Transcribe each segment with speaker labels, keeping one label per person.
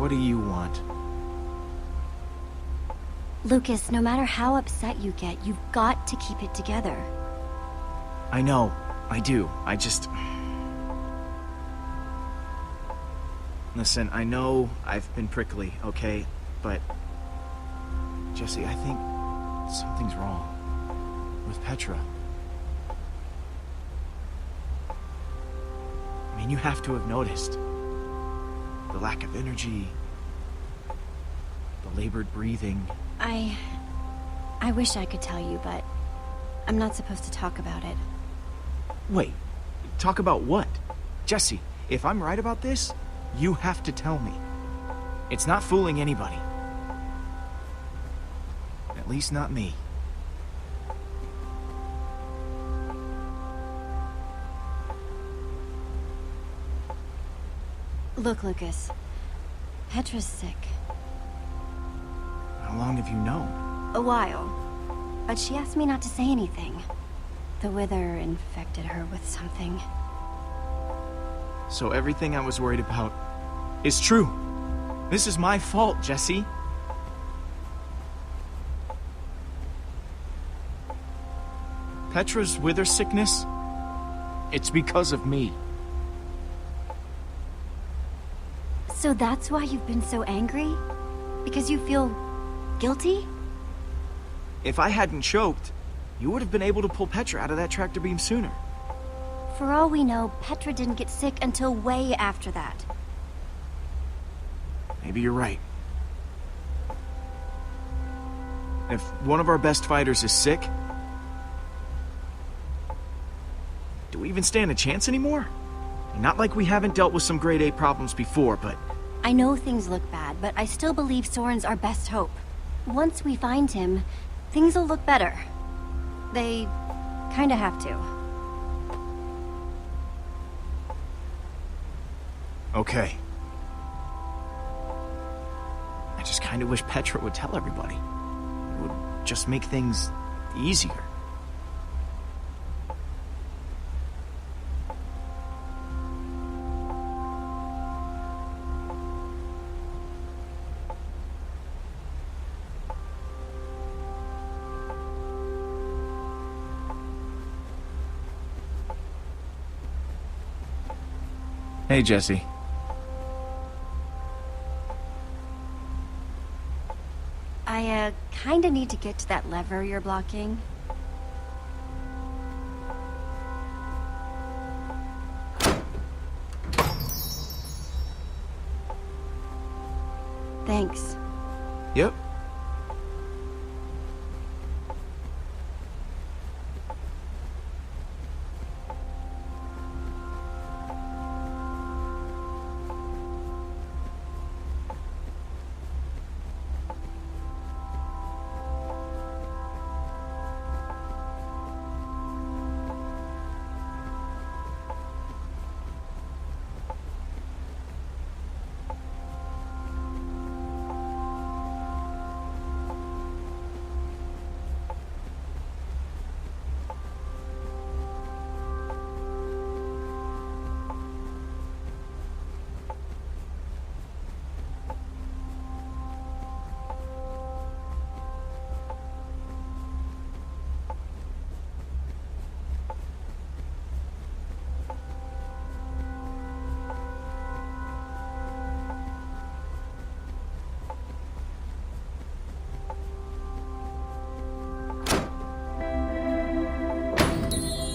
Speaker 1: What do you want?
Speaker 2: Lucas, no matter how upset you get, you've got to keep it together.
Speaker 1: I know. I do. I just... Listen, I know I've been prickly, okay? But... Jesse, I think something's wrong with Petra. I mean, you have to have noticed. The lack of energy, the labored breathing.
Speaker 2: I wish I could tell you, but I'm not supposed to talk about it.
Speaker 1: Wait, talk about what? Jesse, if I'm right about this, you have to tell me. It's not fooling anybody. At least not me.
Speaker 2: Look, Lucas. Petra's sick.
Speaker 1: How long have you known?
Speaker 2: A while. But she asked me not to say anything. The wither infected her with something.
Speaker 1: So everything I was worried about is true. This is my fault, Jesse. Petra's wither sickness? It's because of me.
Speaker 2: So that's why you've been so angry? Because you feel guilty?
Speaker 1: If I hadn't choked, you would have been able to pull Petra out of that tractor beam sooner.
Speaker 2: For all we know, Petra didn't get sick until way after that.
Speaker 1: Maybe you're right. If one of our best fighters is sick, do we even stand a chance anymore? Not like we haven't dealt with some grade A problems before, but...
Speaker 2: I know things look bad, but I still believe Soren's our best hope. Once we find him, things will look better. They kinda have to.
Speaker 1: Okay. I just kinda wish Petra would tell everybody. It would just make things easier. Hey, Jesse.
Speaker 2: I, kinda need to get to that lever you're blocking. Thanks.
Speaker 1: Yep.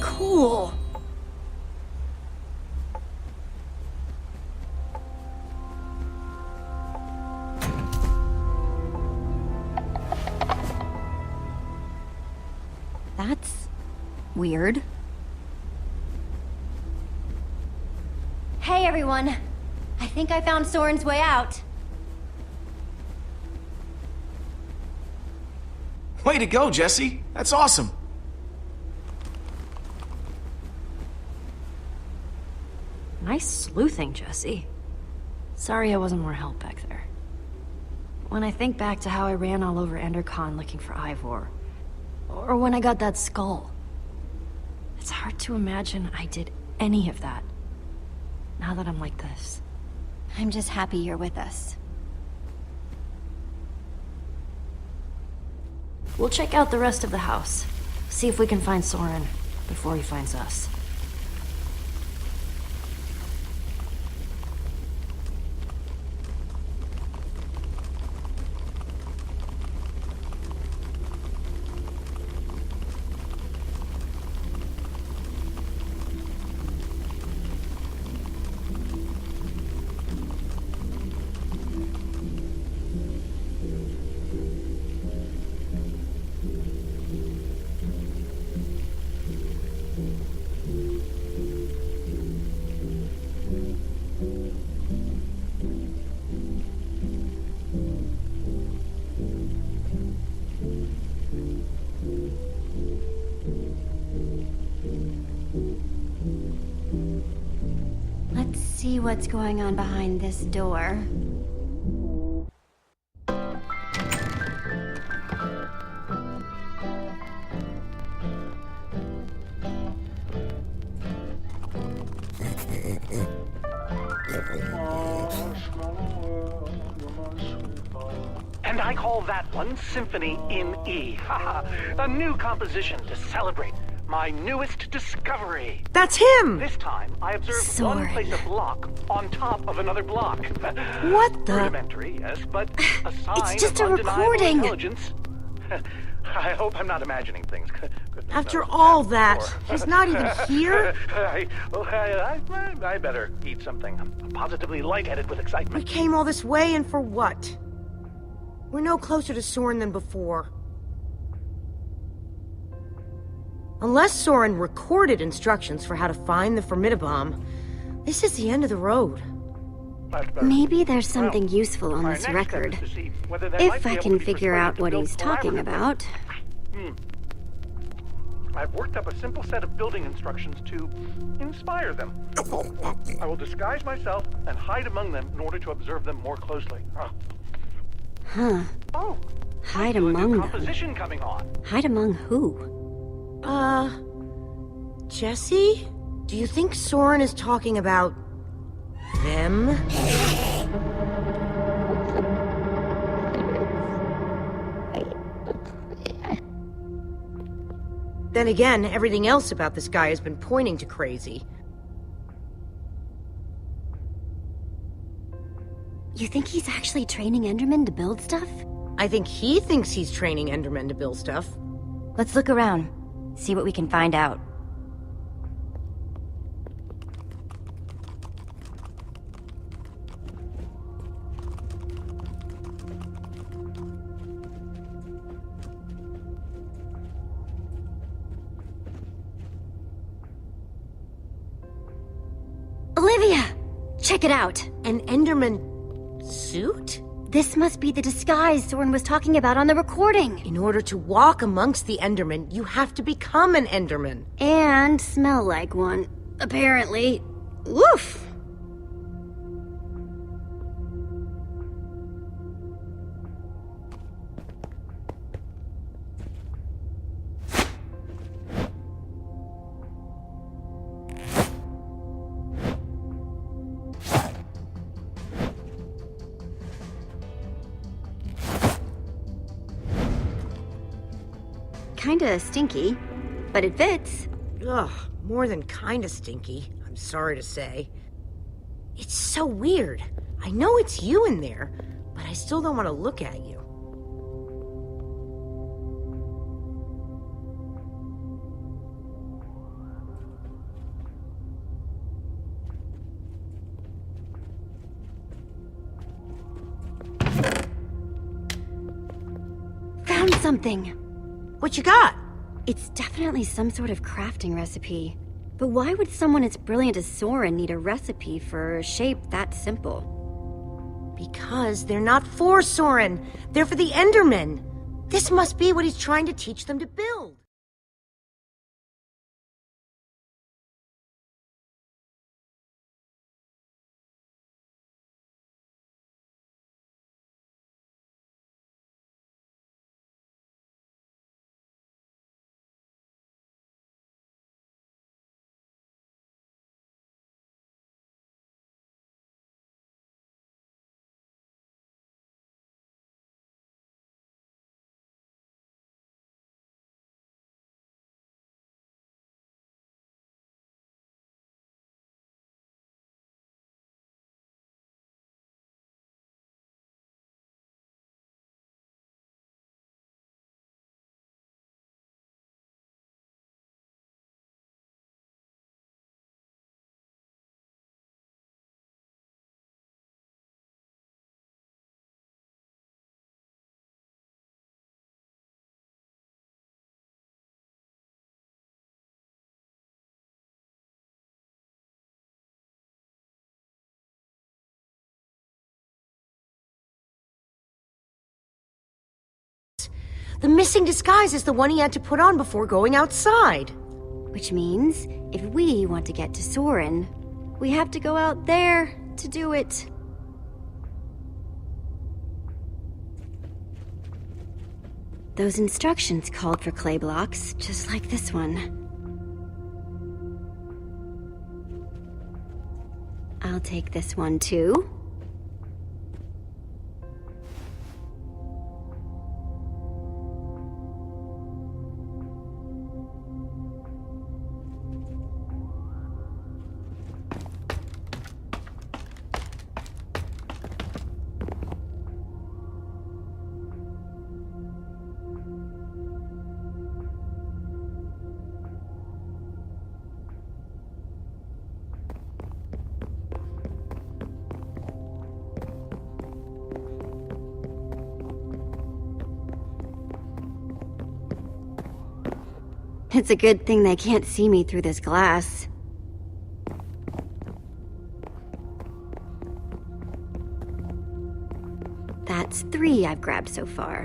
Speaker 2: Cool. That's weird. Hey everyone! I think I found Soren's way out.
Speaker 1: Way to go, Jesse. That's awesome.
Speaker 3: Nice sleuthing, Jesse. Sorry I wasn't more help back there. When I think back to how I ran all over Endercon looking for Ivor, or when I got that skull, it's hard to imagine I did any of that, now that I'm like this.
Speaker 2: I'm just happy you're with us.
Speaker 3: We'll check out the rest of the house. See if we can find Soren before he finds us.
Speaker 2: Let's see what's going on behind this door.
Speaker 4: And I call that one symphony in E. Haha, a new composition to celebrate my newest discovery.
Speaker 5: That's him!
Speaker 4: This time, I observed
Speaker 2: Soren.
Speaker 4: one place a block on top of another block.
Speaker 5: What the?
Speaker 4: Rudimentary, yes, but a sign
Speaker 2: just
Speaker 4: of
Speaker 2: a
Speaker 4: undeniable
Speaker 2: recording.
Speaker 4: Intelligence. I hope I'm not imagining things. Goodness
Speaker 5: After
Speaker 4: knows
Speaker 5: all
Speaker 4: what's
Speaker 5: that,
Speaker 4: happened before.
Speaker 5: he's not even here?
Speaker 4: I better eat something. I'm positively lightheaded with
Speaker 5: We
Speaker 4: excitement.
Speaker 5: came all this way, and for what? We're no closer to Soren than before. Unless Soren recorded instructions for how to find the Formidabomb, this is the end of the road.
Speaker 2: Maybe there's something useful on
Speaker 4: Our
Speaker 2: this
Speaker 4: next step
Speaker 2: record.
Speaker 4: is to see whether they might
Speaker 2: If
Speaker 4: be
Speaker 2: I
Speaker 4: able
Speaker 2: can
Speaker 4: to be
Speaker 2: figure
Speaker 4: persuaded
Speaker 2: out
Speaker 4: to
Speaker 2: what
Speaker 4: build
Speaker 2: he's talking
Speaker 4: collaboratively.
Speaker 2: about.
Speaker 4: I've worked up a simple set of building instructions to inspire them. I will disguise myself and hide among them in order to observe them more closely.
Speaker 2: Huh.
Speaker 4: Oh,
Speaker 2: Hide
Speaker 4: a new
Speaker 2: among them.
Speaker 4: composition coming on.
Speaker 2: Hide among who?
Speaker 5: Jesse? Do you think Soren is talking about them? Then again, everything else about this guy has been pointing to crazy.
Speaker 2: You think he's actually training Endermen to build stuff?
Speaker 5: I think he thinks he's training Endermen to build stuff.
Speaker 2: Let's look around. See what we can find out. Olivia! Check it out!
Speaker 5: An Enderman suit?
Speaker 2: This must be the disguise Soren was talking about on the recording.
Speaker 5: In order to walk amongst the Endermen, you have to become an Enderman.
Speaker 2: And smell like one. Apparently. Woof! Kinda stinky, but it fits.
Speaker 5: Ugh, more than kinda stinky, I'm sorry to say. It's so weird. I know it's you in there, but I still don't want to look at you.
Speaker 2: Found something.
Speaker 5: What you got?
Speaker 2: It's definitely some sort of crafting recipe. But why would someone as brilliant as Soren need a recipe for a shape that simple?
Speaker 5: Because they're not for Soren. They're for the Endermen. This must be what he's trying to teach them to build. The missing disguise is the one he had to put on before going outside.
Speaker 2: Which means, if we want to get to Soren, we have to go out there to do it. Those instructions called for clay blocks, just like this one. I'll take this one too. It's a good thing they can't see me through this glass. That's 3 I've grabbed so far.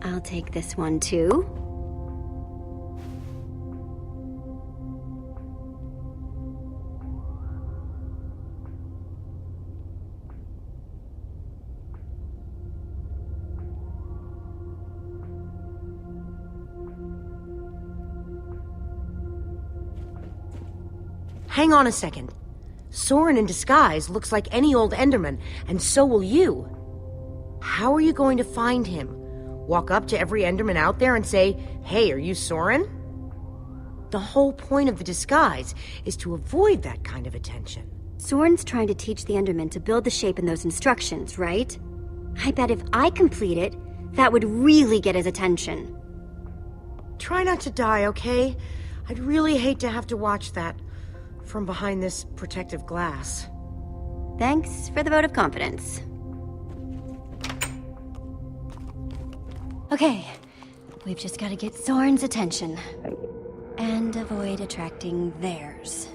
Speaker 2: I'll take this one too.
Speaker 5: Hang on a second. Soren in disguise looks like any old Enderman, and so will you. How are you going to find him? Walk up to every Enderman out there and say, "Hey, are you Soren?" The whole point of the disguise is to avoid that kind of attention.
Speaker 2: Soren's trying to teach the Enderman to build the shape in those instructions, right? I bet if I complete it, that would really get his attention.
Speaker 5: Try not to die, okay? I'd really hate to have to watch that from behind this protective glass.
Speaker 2: Thanks for the vote of confidence. Okay, we've just got to get Soren's attention. And avoid attracting theirs.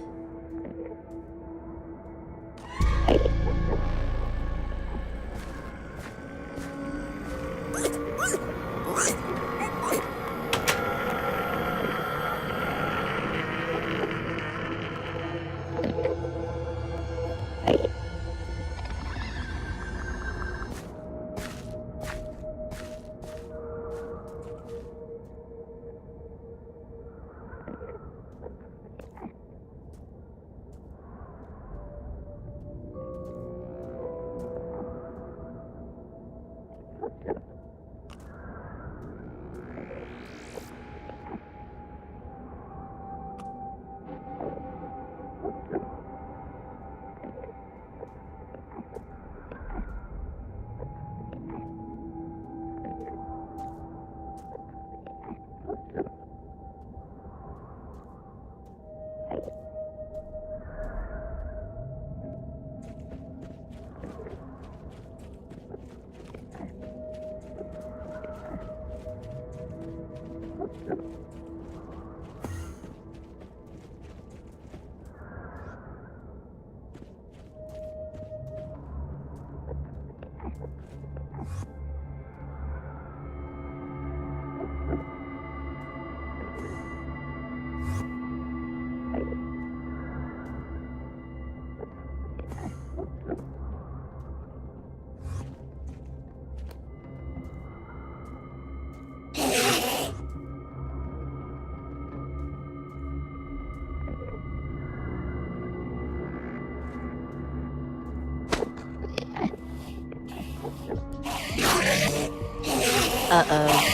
Speaker 2: Uh-oh.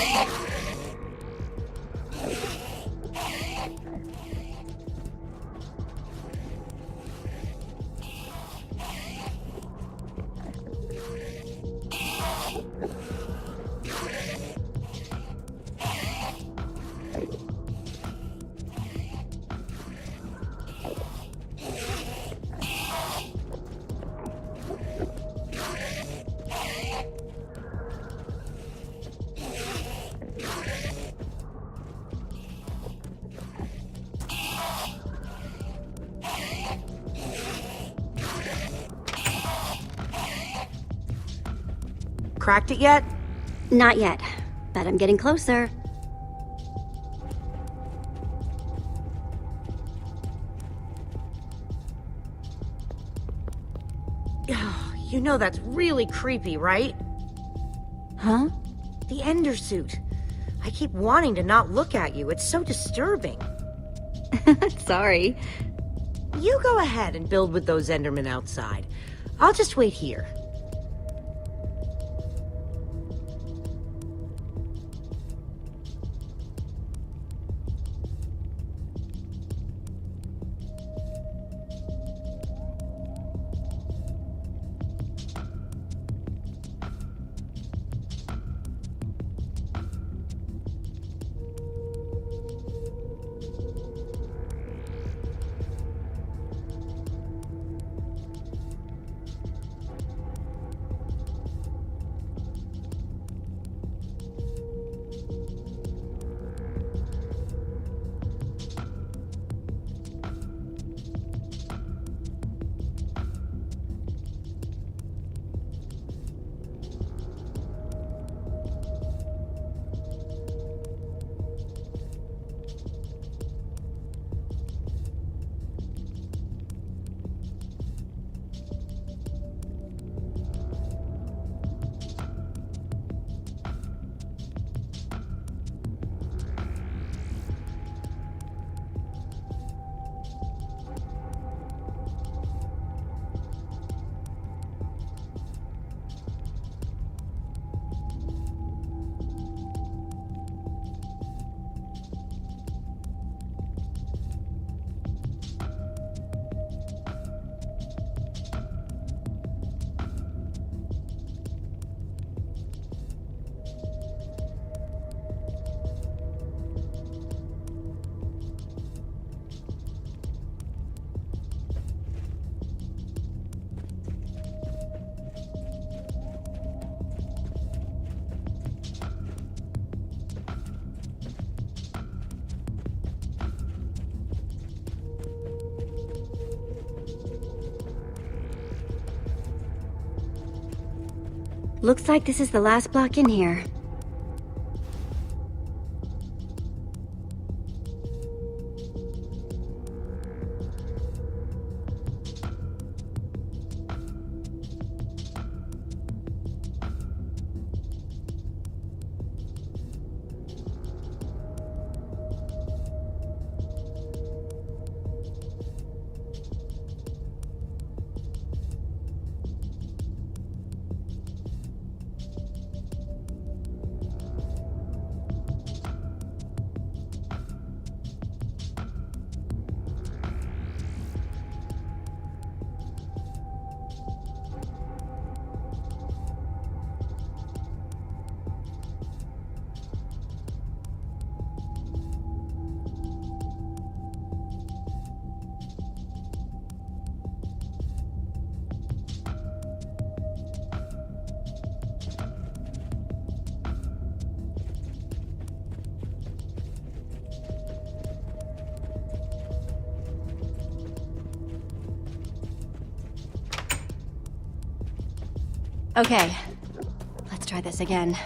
Speaker 5: Cracked it yet?
Speaker 2: Not yet, but I'm getting closer.
Speaker 5: You know that's really creepy, right?
Speaker 2: Huh?
Speaker 5: The Ender suit. I keep wanting to not look at you. It's so disturbing.
Speaker 2: Sorry.
Speaker 5: You go ahead and build with those Endermen outside. I'll just wait here.
Speaker 2: Looks like this is the last block in here. Okay, let's try this again.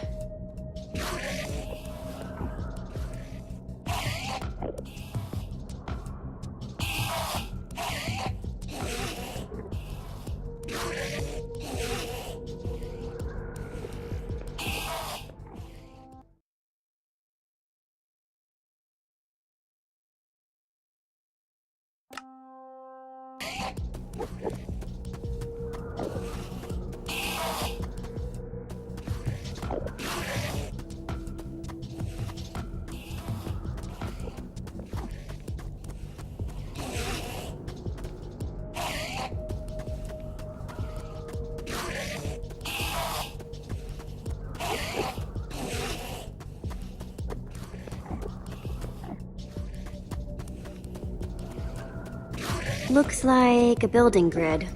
Speaker 2: Looks like a building grid.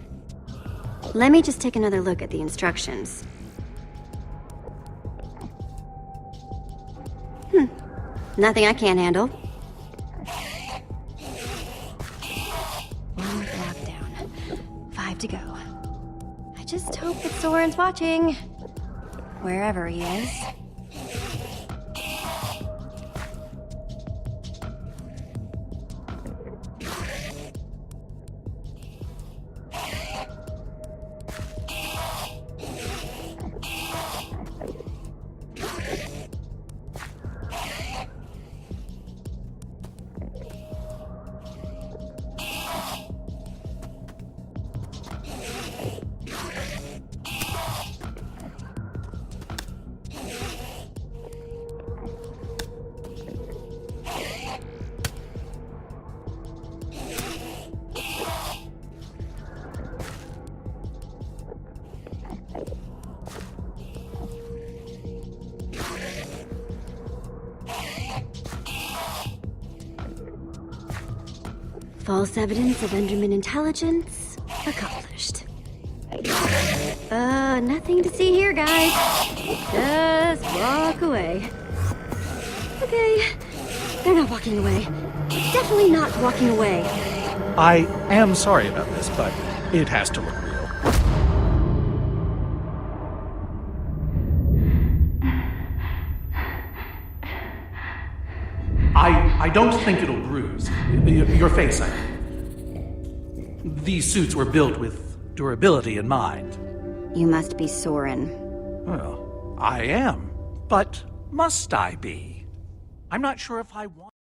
Speaker 2: Let me just take another look at the instructions. Nothing I can't handle. One more block down. 5 to go. I just hope that Soren's watching. Wherever he is. False evidence of Enderman intelligence accomplished. Nothing to see here, guys. Just walk away. Okay, they're not walking away. Definitely not walking away.
Speaker 4: I am sorry about this, but it has to look real. I don't think it'll bruise. Your face, I mean. These suits were built with durability in mind.
Speaker 2: You must be Soren.
Speaker 4: Well, I am. But must I be? I'm not sure if I want...